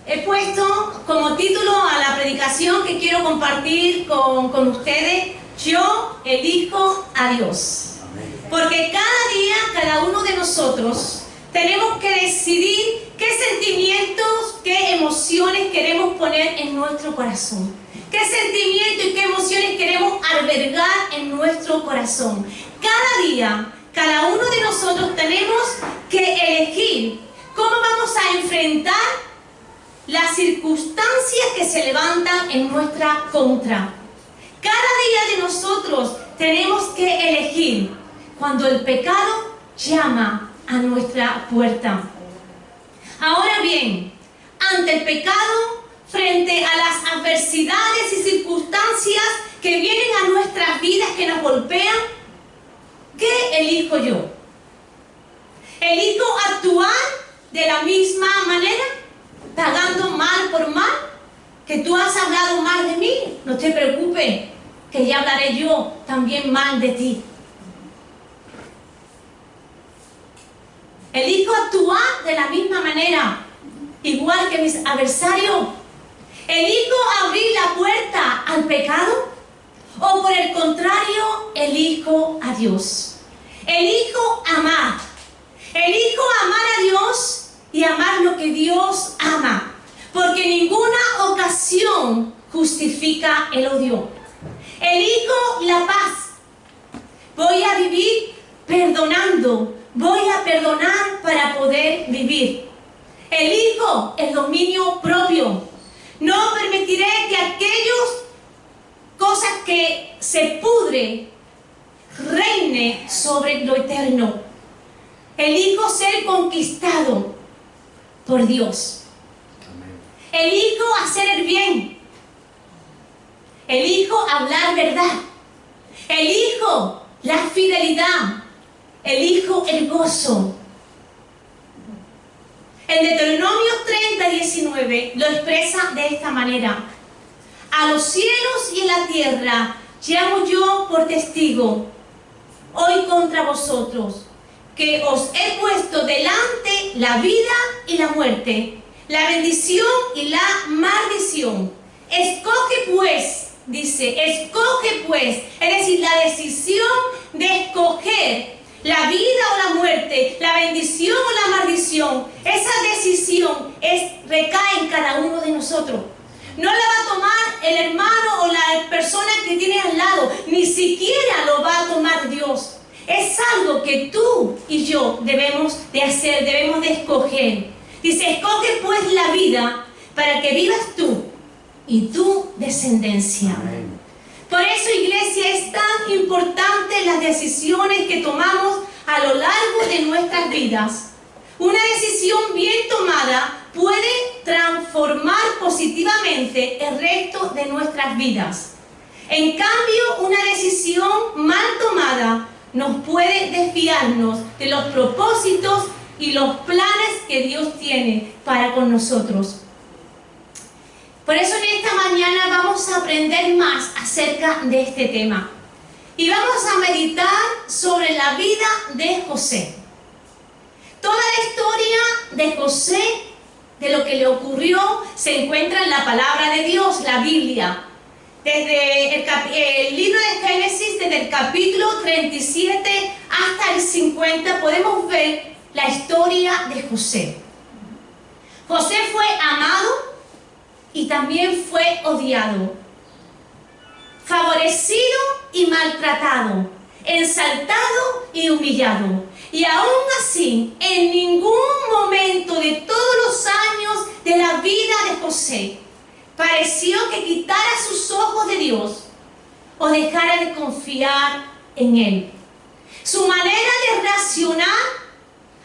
he puesto como título a la predicación que quiero compartir con ustedes: Yo elijo a Dios. Porque cada día, cada uno de nosotros tenemos que decidir qué sentimientos, qué emociones queremos poner en nuestro corazón. Qué sentimientos y qué emociones queremos albergar en nuestro corazón. Cada día, cada uno de nosotros tenemos que elegir cómo vamos a enfrentar las circunstancias que se levantan en nuestra contra. Cada día de nosotros tenemos que elegir cuando el pecado llama a nuestra puerta. Ahora bien, ante el pecado, frente a las adversidades y circunstancias que vienen a nuestras vidas, que nos golpean, ¿qué elijo yo? ¿Elijo actuar de la misma manera, pagando mal por mal? Que tú has hablado mal de mí, no te preocupes, que ya hablaré yo también mal de ti. ¿Elijo actuar de la misma manera, igual que mis adversarios? ¿Elijo abrir la puerta al pecado? ¿O por el contrario, elijo a Dios? Elijo amar. Elijo amar a Dios y amar lo que Dios ama. Porque ninguna ocasión justifica el odio. Elijo la paz. Voy a vivir perdonando. Voy a perdonar para poder vivir. Elijo el dominio propio. No permitiré que aquellas cosas que se pudre reine sobre lo eterno. Elijo ser conquistado por Dios. Elijo hacer el bien. Elijo hablar verdad. Elijo la fidelidad. Elijo el gozo. En Deuteronomio 30:19 lo expresa de esta manera: a los cielos y en la tierra llamo yo por testigo hoy contra vosotros, que os he puesto delante la vida y la muerte, la bendición y la maldición. Escoge pues, dice, escoge pues, es decir, la decisión de escoger la vida o la muerte, la bendición o la maldición. Esa decisión recae en cada uno de nosotros. No la va a tomar el hermano o la persona que tiene al lado, ni siquiera lo va a tomar Dios. Es algo que tú y yo debemos de hacer, debemos de escoger. Dice, escoge pues la vida para que vivas tú y tu descendencia. Amén. Por eso, iglesia, es tan importante las decisiones que tomamos a lo largo de nuestras vidas. Una decisión bien tomada puede transformar positivamente el resto de nuestras vidas. En cambio, una decisión mal tomada nos puede desviarnos de los propósitos y los planes que Dios tiene para con nosotros. Por eso en esta mañana vamos a aprender más acerca de este tema. Y vamos a meditar sobre la vida de José. Toda la historia de José, de lo que le ocurrió, se encuentra en la palabra de Dios, la Biblia. Desde el libro de Génesis, desde el capítulo 37 hasta el 50, podemos ver la historia de José. José fue amado y también fue odiado, favorecido y maltratado, ensalzado y humillado. Y aún así, en ningún momento de todos los años de la vida de José, pareció que quitara sus ojos de Dios o dejara de confiar en Él. Su manera de reaccionar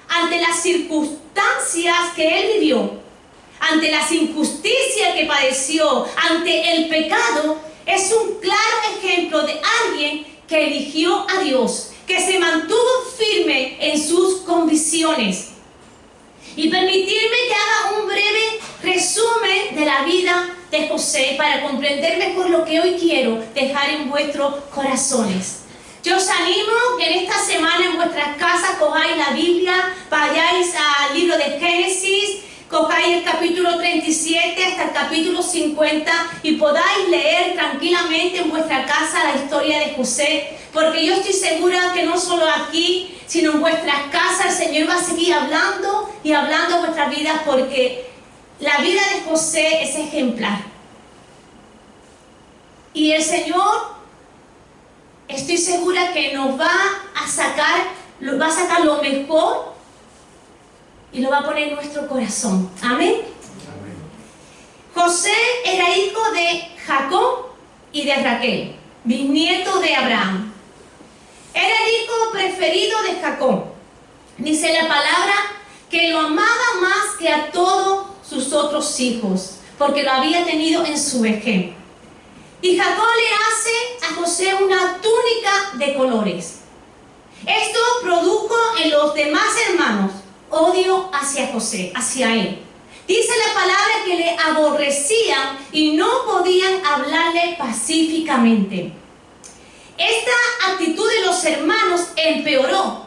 ante las circunstancias que Él vivió, ante las injusticias que padeció, ante el pecado, es un claro ejemplo de alguien que eligió a Dios, que se mantuvo firme en sus convicciones. Y permitirme que haga un breve resumen de la vida de José para comprender mejor lo que hoy quiero dejar en vuestros corazones. Yo os animo que en esta semana en vuestras casas cojáis la Biblia, vayáis al libro de Génesis, cojáis el capítulo 37 hasta el capítulo 50 y podáis leer tranquilamente en vuestra casa la historia de José, porque yo estoy segura que no solo aquí, sino en vuestras casas el Señor va a seguir hablando y hablando en vuestras vidas, porque la vida de José es ejemplar. Y el Señor, estoy segura que nos va a sacar lo mejor y lo va a poner en nuestro corazón. Amén. Amén. José era hijo de Jacob y de Raquel, bisnieto de Abraham. Era el hijo preferido de Jacob. Dice la palabra que lo amaba más que a todos sus otros hijos, porque lo había tenido en su vejez. Y Jacob le hace a José una túnica de colores. Esto produjo en los demás hermanos odio hacia José, hacia él. Dice la palabra que le aborrecían y no podían hablarle pacíficamente. Esta actitud de los hermanos empeoró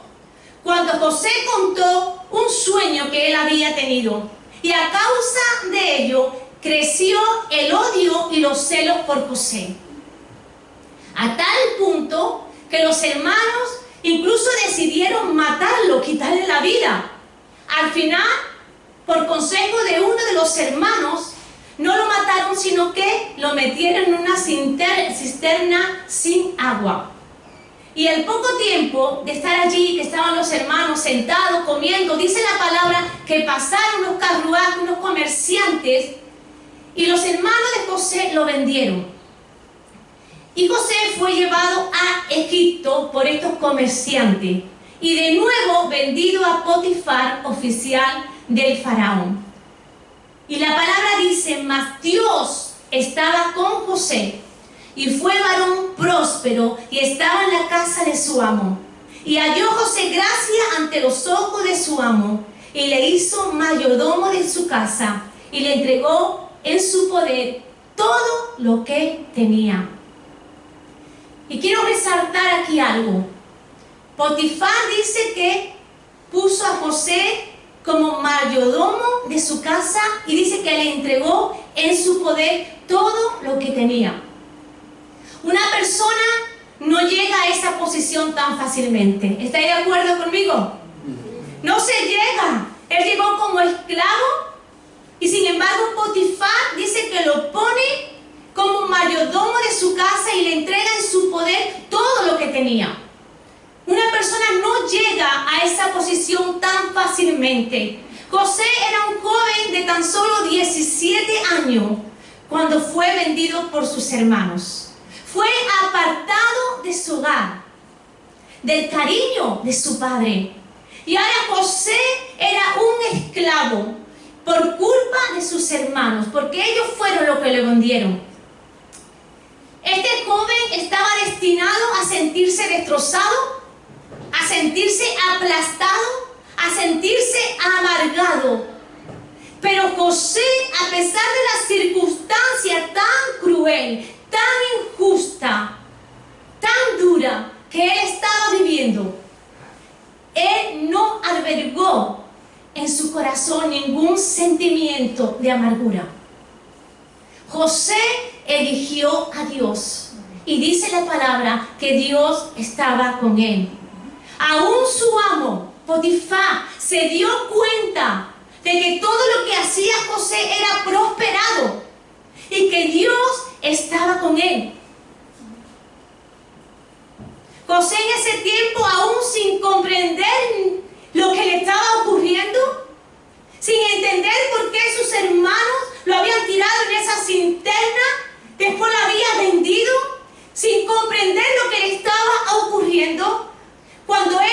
cuando José contó un sueño que él había tenido, y a causa de ello creció el odio y los celos por José, a tal punto que los hermanos incluso decidieron matarlo, quitarle la vida. Al final, por consejo de uno de los hermanos, no lo mataron, sino que lo metieron en una cisterna sin agua. Y al poco tiempo de estar allí, que estaban los hermanos sentados, comiendo, dice la palabra que pasaron unos carruajes, unos comerciantes, y los hermanos de José lo vendieron. Y José fue llevado a Egipto por estos comerciantes, y de nuevo vendido a Potifar, oficial del faraón. Y la palabra dice: mas Dios estaba con José, y fue varón próspero, y estaba en la casa de su amo. Y halló José gracia ante los ojos de su amo, y le hizo mayordomo de su casa, y le entregó en su poder todo lo que tenía. Y quiero resaltar aquí algo. Potifar dice que puso a José como mayordomo de su casa, y dice que le entregó en su poder todo lo que tenía. Una persona no llega a esa posición tan fácilmente. ¿Estáis de acuerdo conmigo? No se llega. Él llegó como esclavo, y sin embargo Potifar dice que lo pone como mayordomo de su casa y le entrega en su poder todo lo que tenía. Una persona no llega a esa posición tan fácilmente. José era un joven de tan solo 17 años cuando fue vendido por sus hermanos. Fue apartado de su hogar, del cariño de su padre. Y ahora José era un esclavo por culpa de sus hermanos, porque ellos fueron los que le vendieron. Este joven estaba destinado a sentirse destrozado, a sentirse aplastado, a sentirse amargado. Pero José, a pesar de la circunstancia tan cruel, tan injusta, tan dura que él estaba viviendo, él no albergó en su corazón ningún sentimiento de amargura. José eligió a Dios, y dice la palabra que Dios estaba con él. Aún su amo, Potifar, se dio cuenta de que todo lo que hacía José era prosperado y que Dios estaba con él. José en ese tiempo, aún sin comprender lo que le estaba ocurriendo, sin entender por qué sus hermanos lo habían tirado en esa cisterna, después lo había vendido, sin comprender lo que le estaba ocurriendo, cuando él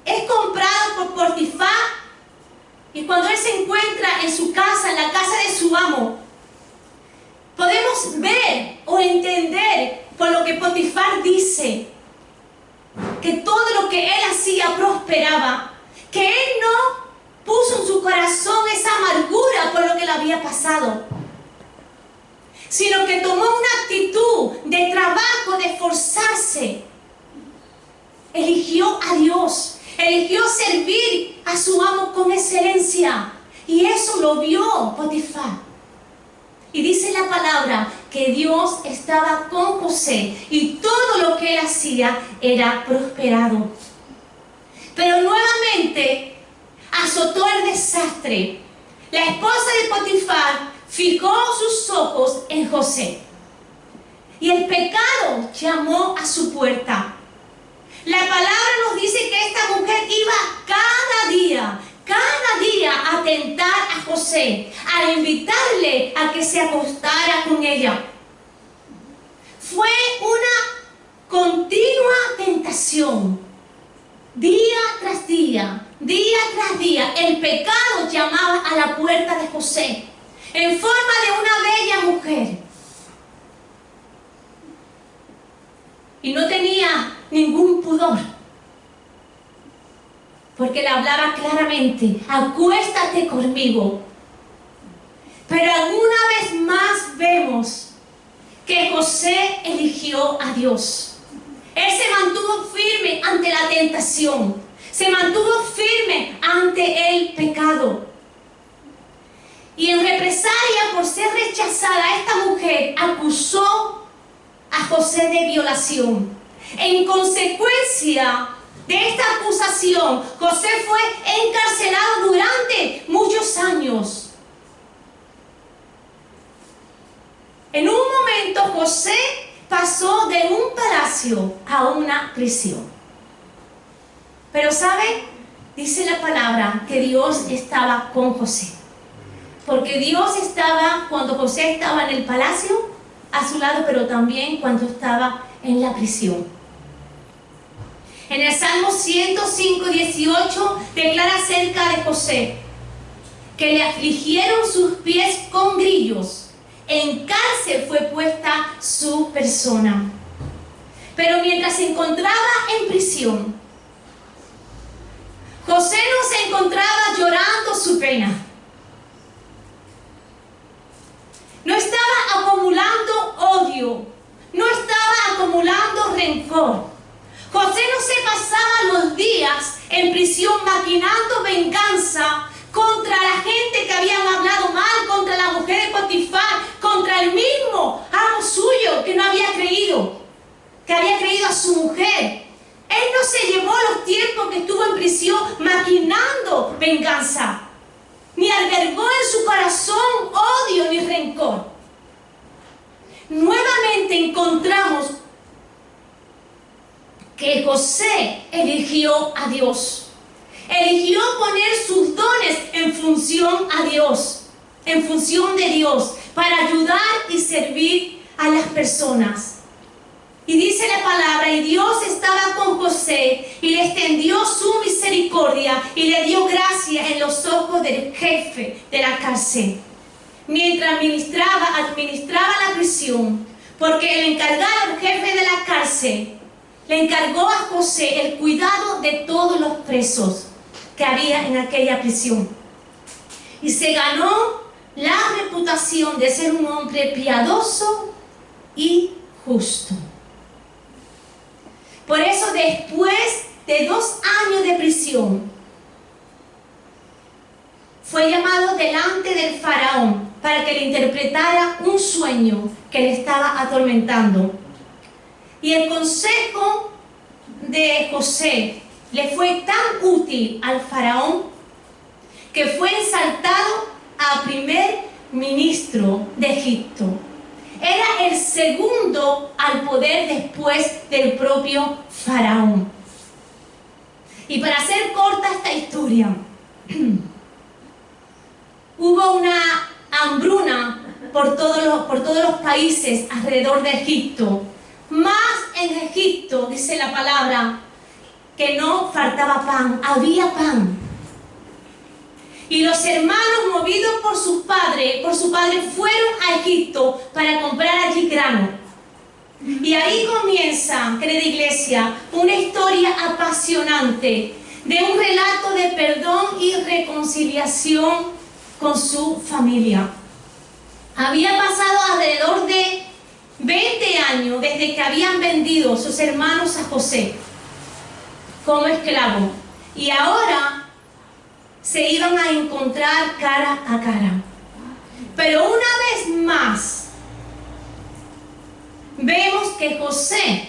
es comprado por Potifar, y cuando él se encuentra en su casa, en la casa de su amo, podemos ver o entender por lo que Potifar dice que todo lo que él hacía prosperaba, que él no puso en su corazón esa amargura por lo que le había pasado, sino que tomó una actitud de trabajo, de esforzarse. Eligió a Dios, eligió servir a su amo con excelencia, Y eso lo vio Potifar. Y dice la palabra que Dios estaba con José y todo lo que él hacía era prosperado. Pero nuevamente azotó el desastre. La esposa de Potifar fijó sus ojos en José. Y el pecado llamó a su puerta. La palabra nos dice que esta mujer iba cada día a tentar a José, a invitarle a que se acostara con ella. Fue una continua tentación. Día tras día, el pecado llamaba a la puerta de José en forma de una bella mujer. Y no tenía ningún pudor, porque le hablaba claramente: acuéstate conmigo. Pero alguna vez más vemos que José eligió a Dios. Él se mantuvo firme ante la tentación, se mantuvo firme ante el pecado. Y en represalia por ser rechazada, esta mujer acusó a José de violación. En consecuencia de esta acusación, José fue encarcelado durante muchos años. En un momento, José pasó de un palacio a una prisión. Pero ¿sabe? Dice la palabra que Dios estaba con José. Porque Dios estaba cuando José estaba en el palacio a su lado, pero también cuando estaba en la prisión. En el Salmo 105:18 declara acerca de José que le afligieron sus pies con grillos. En cárcel fue puesta su persona. Pero mientras se encontraba en prisión, José no se encontraba llorando su pena. No estaba acumulando odio, no estaba acumulando rencor. José no se pasaba los días en prisión maquinando venganza contra la gente que habían hablado mal, contra la mujer de Potifar, contra el mismo amo suyo que no había creído, que había creído a su mujer. Él no se llevó los tiempos que estuvo en prisión maquinando venganza, ni albergó en su corazón odio ni rencor. Nuevamente encontramos que José eligió a Dios. Eligió poner sus dones en función a Dios, en función de Dios, para ayudar y servir a las personas. Y dice la palabra, y Dios estaba con José y le extendió su misericordia y le dio gracia en los ojos del jefe de la cárcel, mientras administraba la prisión, porque el encargado, el jefe de la cárcel, le encargó a José el cuidado de todos los presos que había en aquella prisión. Y se ganó la reputación de ser un hombre piadoso y justo. Por eso, después de 2 años de prisión, fue llamado delante del faraón para que le interpretara un sueño que le estaba atormentando. Y el consejo de José le fue tan útil al faraón que fue exaltado a primer ministro de Egipto. Era el segundo al poder después del propio faraón. Y para hacer corta esta historia, hubo una hambruna por todos los países alrededor de Egipto. Más en Egipto, dice la palabra, que no faltaba pan, había pan. Y los hermanos, movidos por su padre, fueron a Egipto para comprar allí grano. Y ahí comienza, querida iglesia, una historia apasionante de un relato de perdón y reconciliación con su familia. Había pasado alrededor de 20 años desde que habían vendido sus hermanos a José como esclavo. Y ahora se iban a encontrar cara a cara. Pero una vez más, vemos que José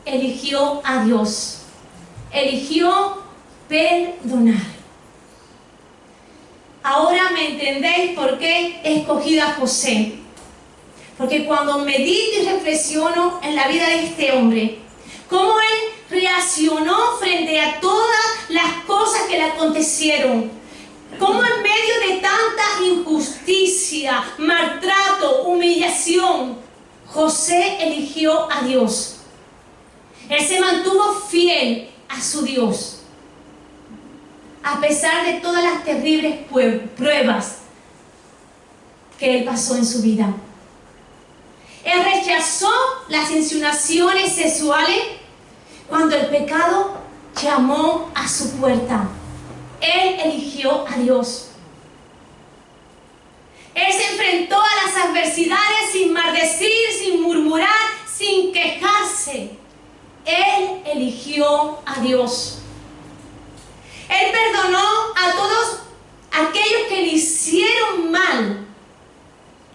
eligió a Dios, eligió perdonar. Ahora me entendéis por qué he escogido a José. Porque cuando medito y reflexiono en la vida de este hombre, cómo él reaccionó frente a todas las cosas que le acontecieron, cómo en medio de tanta injusticia, maltrato, humillación, José eligió a Dios. Él se mantuvo fiel a su Dios, a pesar de todas las terribles pruebas que él pasó en su vida. Él rechazó las insinuaciones sexuales cuando el pecado llamó a su puerta. Él eligió a Dios. Él se enfrentó a las adversidades sin maldecir, sin murmurar, sin quejarse. Él eligió a Dios. Él perdonó a todos aquellos que le hicieron mal.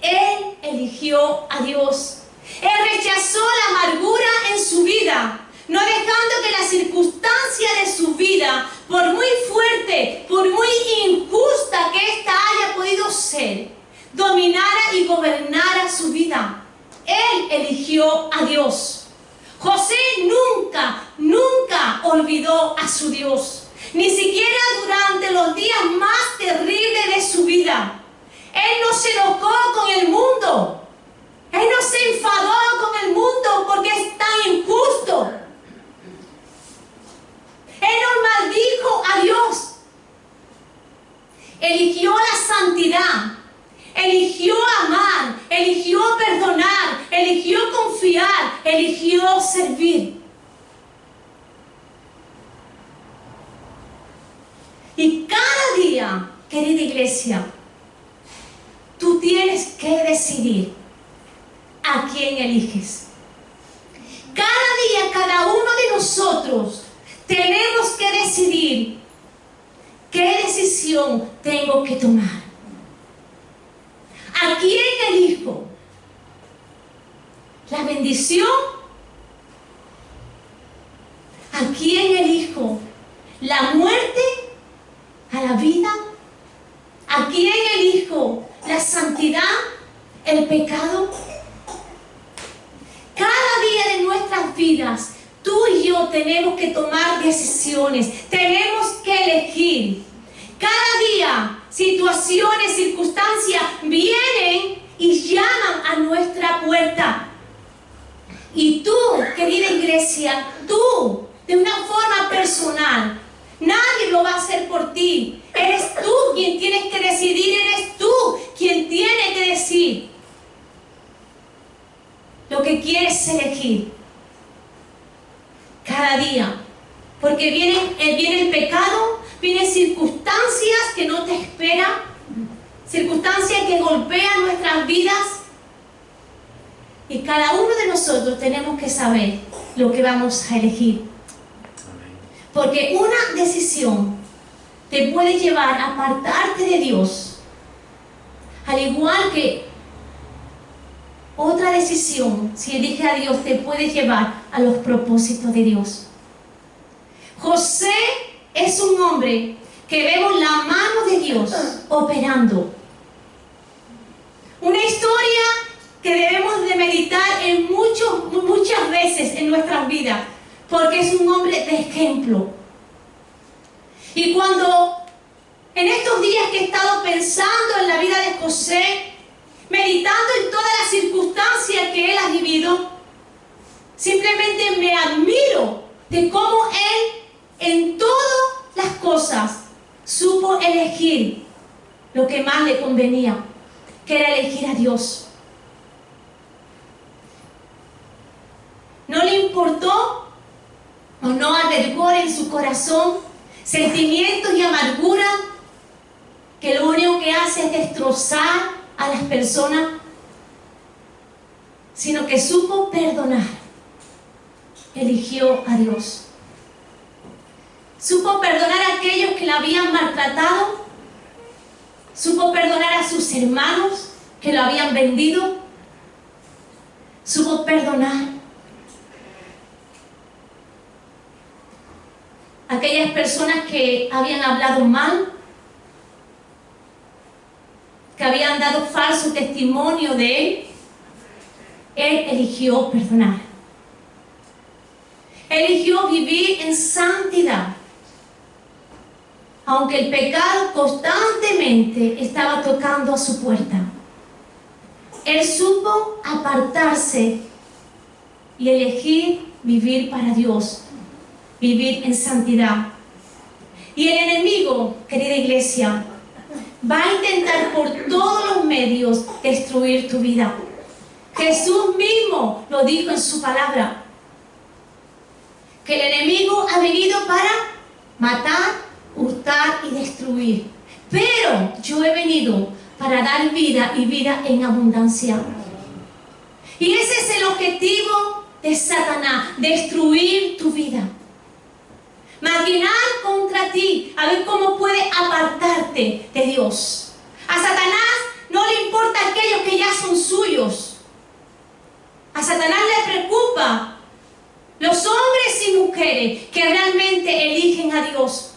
Él eligió a Dios. Él rechazó la amargura en su vida, no dejando que la circunstancia de su vida, por muy fuerte, por muy injusta que ésta haya podido ser, dominara y gobernara su vida. Él eligió a Dios. José nunca olvidó a su Dios, ni siquiera durante los días más terribles de su vida. Él no se enojó con el mundo. Él no se enfadó con el mundo porque es tan injusto. Él no maldijo a Dios. Eligió la santidad. Eligió amar. Eligió perdonar. Eligió confiar. Eligió servir. Y cada día, querida iglesia, tú tienes que decidir a quién eliges. Cada día, cada uno de nosotros tenemos que decidir qué decisión tengo que tomar. ¿A quién elijo? ¿La bendición? ¿A quién elijo? ¿La muerte? ¿A la vida? ¿A quién elijo? ¿La santidad? ¿El pecado? Cada día de nuestras vidas, tú y yo tenemos que tomar decisiones, tenemos que elegir. Cada día, situaciones, circunstancias vienen y llaman a nuestra puerta. Y tú, querida iglesia, tú, de una forma personal, nadie lo va a hacer por ti. Eres tú quien tienes que decidir, eres tú quien tiene que decir lo que quieres elegir cada día. Porque viene el pecado, vienen circunstancias que no te esperan, circunstancias que golpean nuestras vidas. Y cada uno de nosotros tenemos que saber lo que vamos a elegir. Porque una decisión te puede llevar a apartarte de Dios, al igual que otra decisión, si eliges a Dios, te puede llevar a los propósitos de Dios. José es un hombre que vemos la mano de Dios operando. Una historia que debemos de meditar muchas veces en nuestras vidas, porque es un hombre de ejemplo. Y cuando en estos días que he estado pensando en la vida de José, meditando en todas las circunstancias que él ha vivido, simplemente me admiro de cómo él en todas las cosas supo elegir lo que más le convenía, que era elegir a Dios. No le importó o no albergó en su corazón sentimientos y amargura que lo único que hace es destrozar a las personas, sino que supo perdonar. Eligió a Dios. Supo perdonar a a aquellos que la habían maltratado. Supo perdonar a sus hermanos que lo habían vendido. Supo perdonar a aquellas personas que habían hablado mal, que habían dado falso testimonio de él. Él eligió perdonar. Eligió vivir en santidad. Aunque el pecado constantemente estaba tocando a su puerta. Él supo apartarse y elegir vivir para Dios, vivir en santidad. Y el enemigo, querida iglesia, va a intentar por todos los medios destruir tu vida. Jesús mismo lo dijo en su palabra, que el enemigo ha venido para matar, hurtar y destruir. Pero yo he venido para dar vida y vida en abundancia. Y ese es el objetivo de Satanás, destruir tu vida. Maquinar contra ti, a ver cómo puede apartarte de Dios. A Satanás no le importa aquellos que ya son suyos. A Satanás le preocupa los hombres y mujeres que realmente eligen a Dios.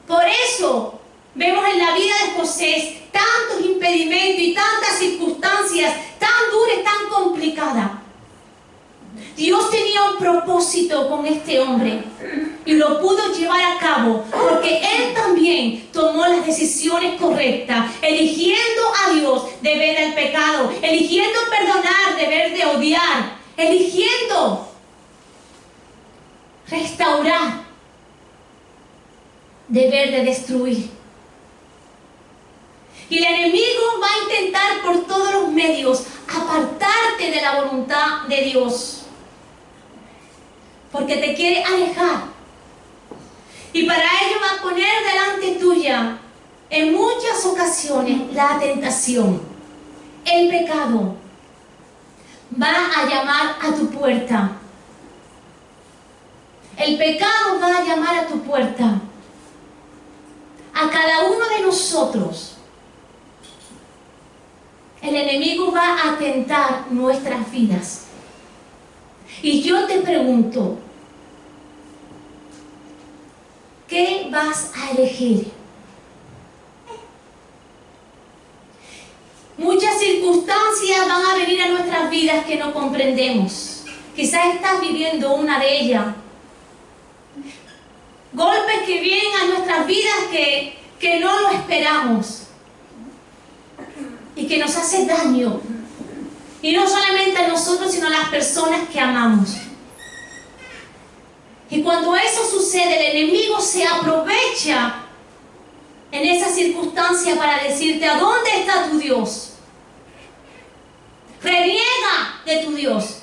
Por eso vemos en la vida de José tantos impedimentos y tantas circunstancias tan duras, tan complicadas. Dios tenía un propósito con este hombre y lo pudo llevar a cabo porque él también tomó las decisiones correctas, eligiendo a Dios de ver el pecado, eligiendo perdonar de ver de odiar, eligiendo restaurar de ver de destruir. Y el enemigo va a intentar por todos los medios apartarte de la voluntad de Dios, porque te quiere alejar. Y para ello va a poner delante tuya en muchas ocasiones la tentación, el pecado. Va a llamar a tu puerta. El pecado va a llamar a tu puerta. A cada uno de nosotros. El enemigo va a tentar nuestras vidas. Y yo te pregunto, ¿qué vas a elegir? Muchas circunstancias van a venir a nuestras vidas que no comprendemos. Quizás estás viviendo una de ellas. Golpes que vienen a nuestras vidas que no lo esperamos y que nos hacen daño. Y no solamente a nosotros, sino a las personas que amamos. Y cuando eso sucede, el enemigo se aprovecha en esa circunstancia para decirte: ¿a dónde está tu Dios? Reniega de tu Dios.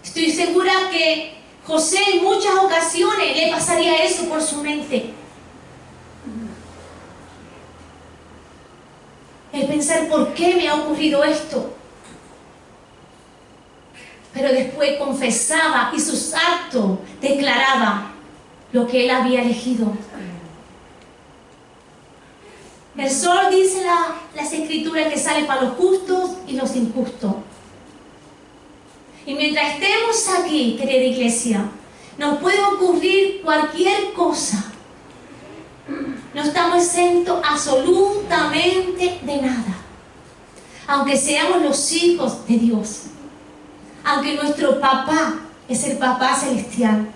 Estoy segura que José en muchas ocasiones le pasaría eso por su mente. El pensar: ¿por qué me ha ocurrido esto? Pero después confesaba y sus actos declaraba lo que él había elegido. El sol, dice las escrituras, que sale para los justos y los injustos. Y mientras estemos aquí, querida iglesia, nos puede ocurrir cualquier cosa. No estamos exentos absolutamente de nada. Aunque seamos los hijos de Dios. Aunque nuestro papá es el papá celestial.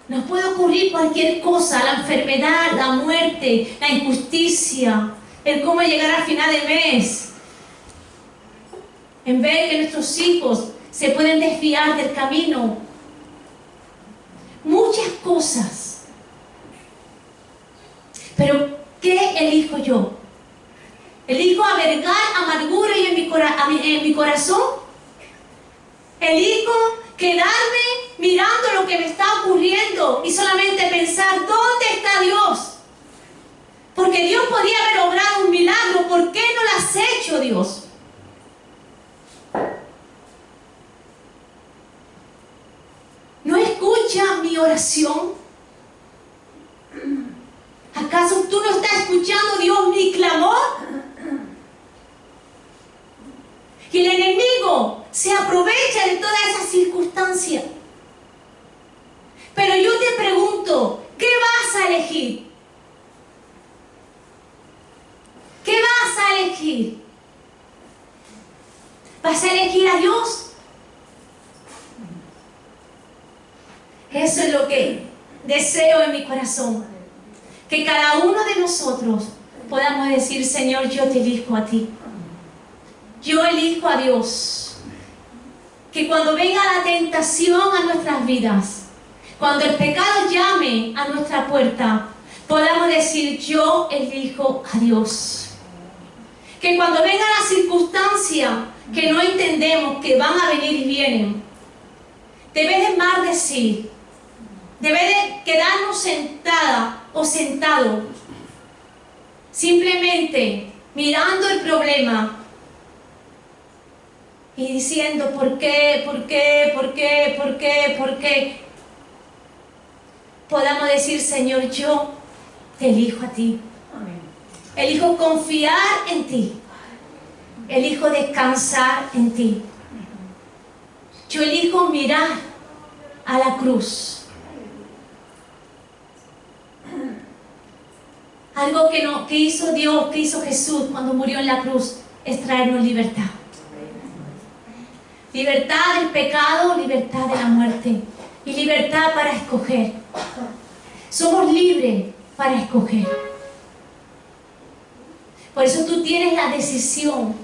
Nos puede ocurrir cualquier cosa: la enfermedad, la muerte, la injusticia, el cómo llegar al final del mes. En ver que nuestros hijos se pueden desviar del camino. Muchas cosas. Pero, ¿qué elijo yo? ¿Elijo albergar amargura en mi corazón? ¿Elijo quedarme mirando lo que me está ocurriendo y solamente pensar: ¿dónde está Dios? Porque Dios podía haber obrado un milagro. ¿Por qué no lo has hecho, Dios? escucha mi oración? ¿Acaso tú no estás escuchando, Dios, mi clamor? Y el enemigo se aprovecha de todas esas circunstancias. Pero yo te pregunto, ¿qué vas a elegir? ¿Qué vas a elegir? ¿Vas a elegir a Dios? Eso es lo que deseo en mi corazón. Que cada uno de nosotros podamos decir, Señor, yo te elijo a ti. Yo elijo a Dios. Que cuando venga la tentación a nuestras vidas, cuando el pecado llame a nuestra puerta, podamos decir, yo elijo a Dios. Que cuando venga la circunstancia que no entendemos, que van a venir y vienen, debe de maldecir, debe de quedarnos sentada o sentado, simplemente mirando el problema y diciendo, ¿por qué? ¿Por qué? ¿Por qué? ¿Por qué? ¿Por qué? Podamos decir, Señor, yo te elijo a ti. Elijo confiar en ti. Elijo descansar en ti. Yo elijo mirar a la cruz. Algo que hizo Dios, que hizo Jesús cuando murió en la cruz, es traernos libertad. Libertad del pecado, libertad de la muerte y libertad para escoger. Somos libres para escoger. Por eso tú tienes la decisión.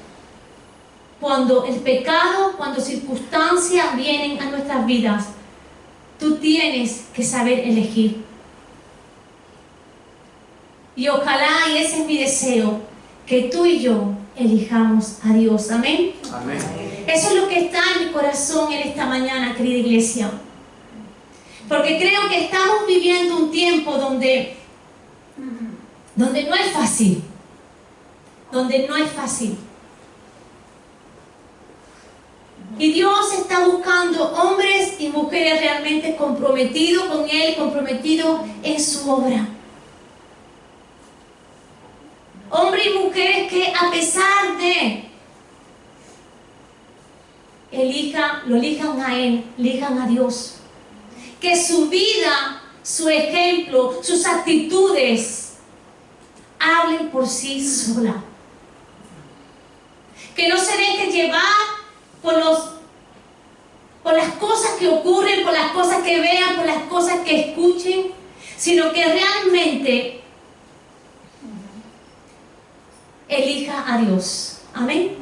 Cuando el pecado, cuando circunstancias vienen a nuestras vidas, tú tienes que saber elegir. Y ojalá, y ese es mi deseo, que tú y yo elijamos a Dios. Amén. Amén. Eso es lo que está en mi corazón en esta mañana, querida iglesia. Porque creo que estamos viviendo un tiempo donde no es fácil. Donde no es fácil. Y Dios está buscando hombres y mujeres realmente comprometidos con Él, comprometidos en su obra. Hombres y mujeres que a pesar de lo elijan a Él, elijan a Dios. Que su vida, su ejemplo, sus actitudes hablen por sí sola. Que no se dejen llevar por las cosas que ocurren, por las cosas que vean, por las cosas que escuchen, sino que realmente elija a Dios. Amén.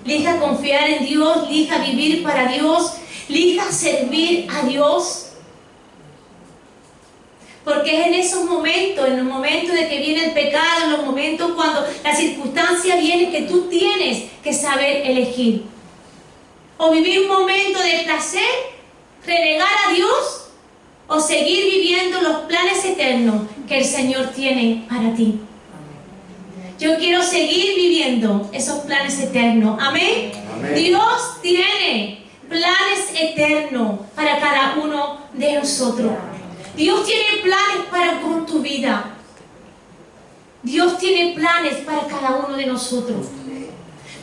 Elija confiar en Dios, elija vivir para Dios, elija servir a Dios. Porque es en esos momentos, en los momentos de que viene el pecado, en los momentos cuando la circunstancia viene, que tú tienes que saber elegir. O vivir un momento de placer, renegar a Dios, o seguir viviendo los planes eternos que el Señor tiene para ti. Yo quiero seguir viviendo esos planes eternos. Amén. Amén. Dios tiene planes eternos para cada uno de nosotros. Dios tiene planes con tu vida. Dios tiene planes para cada uno de nosotros.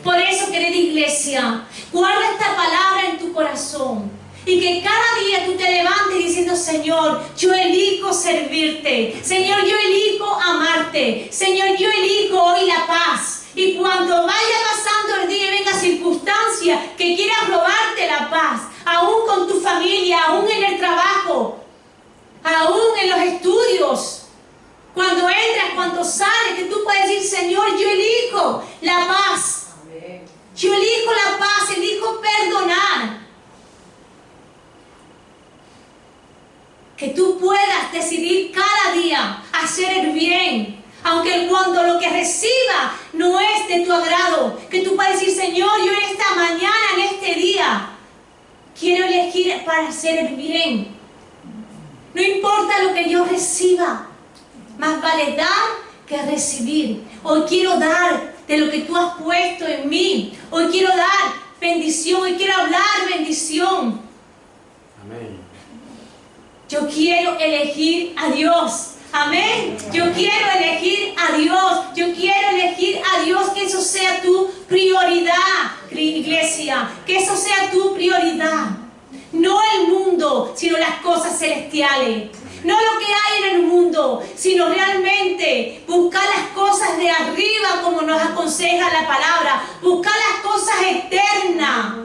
Por eso, querida iglesia, guarda esta palabra en tu corazón. Y que cada día tú te levantes diciendo, Señor, yo elijo servirte. Señor, yo elijo amarte. Señor, yo elijo hoy la paz. Y cuando vaya pasando el día y venga circunstancia que quiera robarte la paz, aún con tu familia, aún en el trabajo, aún en los estudios, cuando entras, cuando sales, que tú puedes decir, Señor, yo elijo la paz. Yo elijo la paz, elijo perdonar. Que tú puedas decidir cada día hacer el bien, aunque cuando lo que reciba no es de tu agrado, que tú puedas decir, Señor, yo en esta mañana, en este día, quiero elegir para hacer el bien. No importa lo que yo reciba, más vale dar que recibir. Hoy quiero dar de lo que tú has puesto en mí. Hoy quiero dar bendición, hoy quiero hablar bendición. Amén. quiero elegir a Dios. Amén. Yo quiero elegir a Dios. Yo quiero elegir a Dios. Que eso sea tu prioridad, iglesia. Que eso sea tu prioridad. No el mundo, sino las cosas celestiales. No lo que hay en el mundo, sino realmente buscar las cosas de arriba, como nos aconseja la palabra. Buscar las cosas eternas.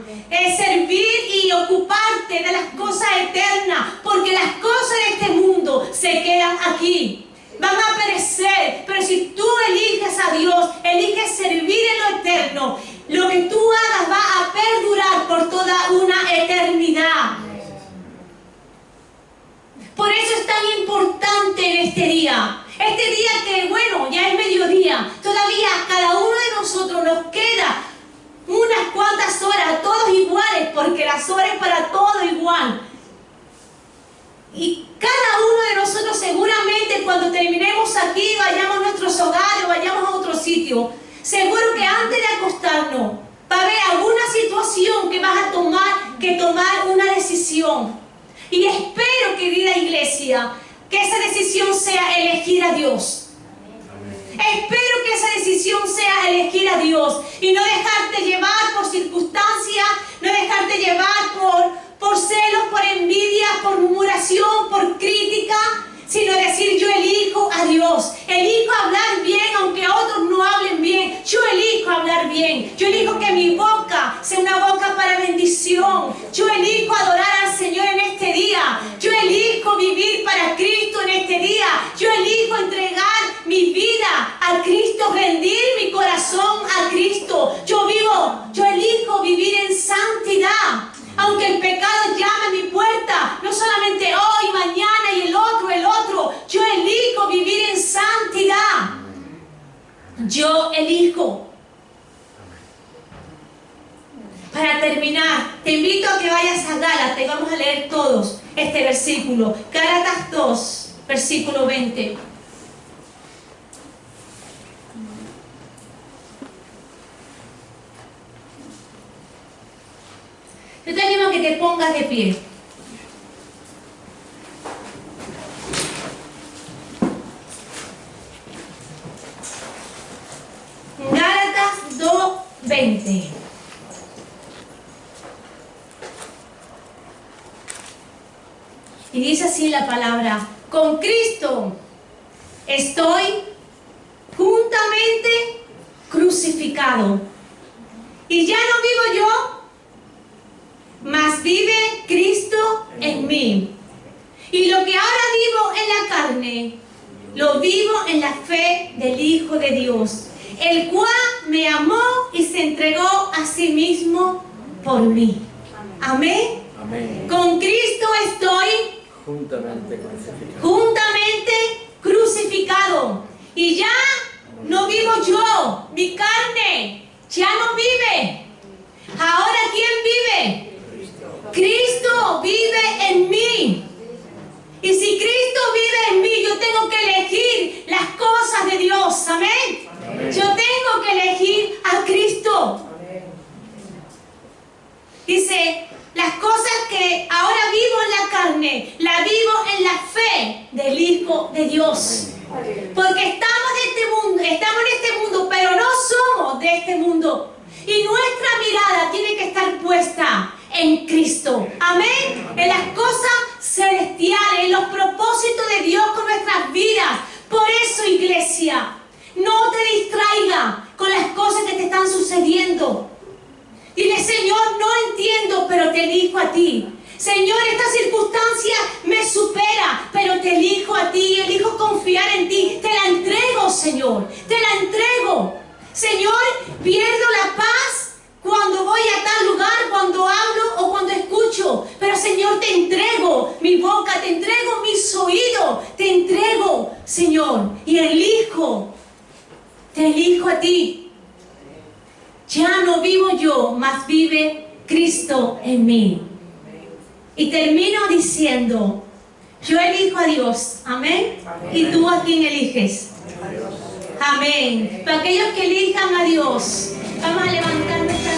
Servir y ocuparte de las cosas eternas, porque las cosas de este mundo se quedan aquí, van a perecer. Pero si tú eliges a Dios, eliges servir en lo eterno, lo que tú hagas va a perdurar por toda una eternidad. Por eso es tan importante en este día que, bueno, ya es mediodía, todavía cada uno de nosotros nos queda unas cuantas horas, todos iguales, porque las horas es para todo igual. Y cada uno de nosotros seguramente cuando terminemos aquí, vayamos a nuestros hogares, vayamos a otro sitio, seguro que antes de acostarnos va a haber alguna situación que vas a tomar una decisión. Y espero, querida iglesia, que esa decisión sea elegir a Dios. Espero que esa decisión sea elegir a Dios y no dejarte llevar por circunstancias, no dejarte llevar por celos, por envidia, por murmuración, por crítica, sino decir: yo elijo a Dios, elijo hablar bien aunque otros no hablen bien, yo elijo hablar bien, yo elijo que mi boca sea una boca para bendición, yo elijo adorar al Señor en este día, yo elijo vivir para Cristo en este día, yo elijo entregar mi vida a Cristo, rendir mi corazón a Cristo, yo elijo vivir en santidad. Aunque el pecado llame a mi puerta, no solamente hoy, mañana y el otro, yo elijo vivir en santidad. Yo elijo. Para terminar, te invito a que vayas a Gálatas y vamos a leer todos este versículo. Gálatas 2, versículo 20. Yo te animo a que te pongas de pie. Gálatas 2:20. Y dice así la palabra: con Cristo estoy juntamente crucificado. Y ya no vivo yo, mas vive Cristo en mí. Y lo que ahora vivo en la carne, lo vivo en la fe del Hijo de Dios, el cual me amó y se entregó a sí mismo por mí. Amén. Amén. Con Cristo estoy juntamente crucificado. Y ya no vivo yo, mi carne ya no vive. Ahora, ¿quién vive? Cristo vive en mí. Y si Cristo vive en mí, yo tengo que elegir las cosas de Dios. Amén. Amén. Yo tengo que elegir a Cristo. Amén. Dice: las cosas que ahora vivo en la carne, la vivo en la fe del Hijo de Dios. Porque estamos en este mundo, pero no somos de este mundo. Y nuestra mirada tiene que estar puesta en Cristo. Amén. En las cosas celestiales, en los propósitos de Dios con nuestras vidas. Por eso, iglesia, no te distraigas con las cosas que te están sucediendo. Dile: Señor, no entiendo, pero te elijo a ti. Señor, esta circunstancia me supera, pero te elijo a ti, elijo confiar en ti. Te la entrego, Señor, te la entrego. Señor, pierdo la paz cuando voy a tal lugar, cuando hablo o cuando escucho. Pero, Señor, te entrego mi boca, te entrego mis oídos, te entrego, Señor, y te elijo a ti. Ya no vivo yo, mas vive Cristo en mí. Y termino diciendo: yo elijo a Dios. Amén. ¿Y tú a quién eliges? Amén. Para aquellos que elijan a Dios, vamos a levantar nuestra